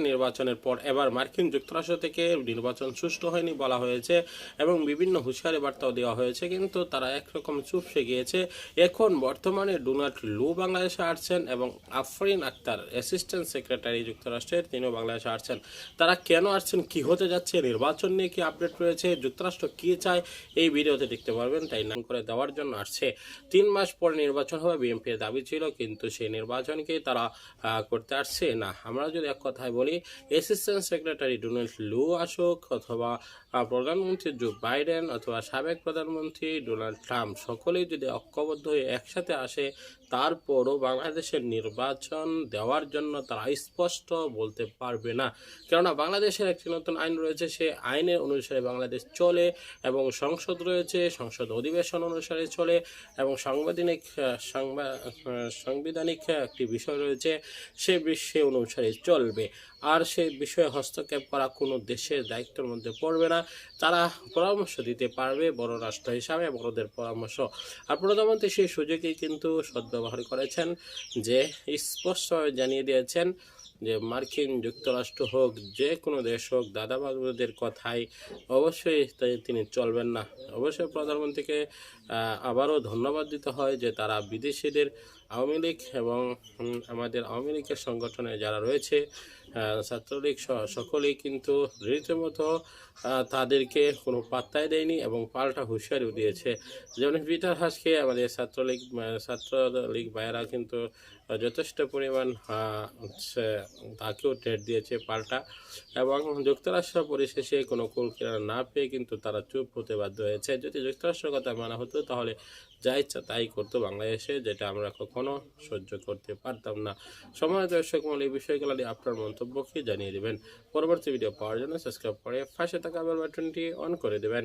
নির্বাচনের পর এবার মার্কিন যুক্তরাষ্ট্র থেকে নির্বাচন সুষ্ঠু হয়নি বলা হয়েছে এবং বিভিন্ন হুঁশিয়ারি বার্তাও দেওয়া হয়েছে, কিন্তু তারা একরকম চুপসে গিয়েছে। এখন বর্তমানে ডোনাল্ড লু বাংলাদেশে আসছেন এবং আফরিন আক্তার অ্যাসিস্ট্যান্ট সেক্রেটারি যুক্তরাষ্ট্রের, তিনিও বাংলাদেশে আসছেন। তারা কেন আসছেন, কি হতে যাচ্ছে, নির্বাচন নিয়ে কি আপডেট রয়েছে, যুক্তরাষ্ট্র কি চায়, এই ভিডিওতে দেখতে পারবেন। তাই নাম করে দেওয়ার জন্য আসছে। 3 মাস পরে নির্বাচন হবে বিএনপির দাবি ছিল, কিন্তু সেই নির্বাচনকে তারা করতে আসছে না। আমরা যদি এক কথায় বলি, অ্যাসিস্ট্যান্ট সেক্রেটারি ডোনাল্ড লু আসুক অথবা প্রধানমন্ত্রী জো বাইডেন অথবা সাবেক প্রধানমন্ত্রী ডোনাল্ড ট্রাম্প, সকলেই যদি ঐক্যবদ্ধ হয়ে একসাথে আসে, তারপরও বাংলাদেশের নির্বাচন দেওয়ার জন্য তারা স্পষ্ট বলতে পারবে না। কেননা বাংলাদেশের একটি নতুন আইন রয়েছে, সেই আইনের অনুসারে বাংলাদেশ চলে এবং সংসদ রয়েছে, সংসদ অধিবেশন অনুসারে চলে এবং সাংবিধানিক একটি বিষয় রয়েছে, সে বিষয় অনুসারে চলবে। আর সেই বিষয়ে হস্তক্ষেপ করা কোনো দেশের দায়িত্বের মধ্যে পড়বে না। তারা পরামর্শ দিতে পারবে বড় রাষ্ট্র হিসাবে, বড়দের পরামর্শ। আর প্রধানমন্ত্রী সেই সুযোগেই কিন্তু সদ্ব্যবহার করেছেন, যে স্পষ্টভাবে জানিয়ে দিয়েছেন যে মার্কিন যুক্তরাষ্ট্র হোক, যে কোনো দেশ হোক, দাদাবাবুদের কথায় অবশ্যই তিনি চলবেন না। অবশ্যই প্রধানমন্ত্রীকে আবারও ধন্যবাদ দিতে হয় যে তারা বিদেশিদের, আওয়ামী লীগ এবং আমাদের আওয়ামী লীগের সংগঠনে যারা রয়েছে, ছাত্রলীগ সহ সকলেই কিন্তু রীতিমতো তাদেরকে কোনো পাত্তাই দেয়নি এবং পাল্টা হুঁশিয়ারিও দিয়েছে। যেমন পিটার হাসকে আমাদের ছাত্রলীগ ভাইয়েরা কিন্তু যথেষ্ট পরিমাণ তাকেও ট্রেড দিয়েছে পাল্টা, এবং যুক্তরাষ্ট্র পরিশেষে কোনো কুল কিনারা না পেয়ে কিন্তু তারা চুপ হতে বাধ্য হয়েছে। যদি যুক্তরাষ্ট্রের কথা মানা হতো তাহলে যা ইচ্ছা তাই করতো বাংলাদেশে, যেটা আমরা কখনো সহ্য করতে পারতাম না। সময় দর্শক মূল এই বিষয়গুলো নিয়ে আপনার মন্তব্যকে জানিয়ে দেবেন। পরবর্তী ভিডিও পাওয়ার জন্য সাবস্ক্রাইব করে পাশে থাকা বেল বাটনটি অন করে দেবেন।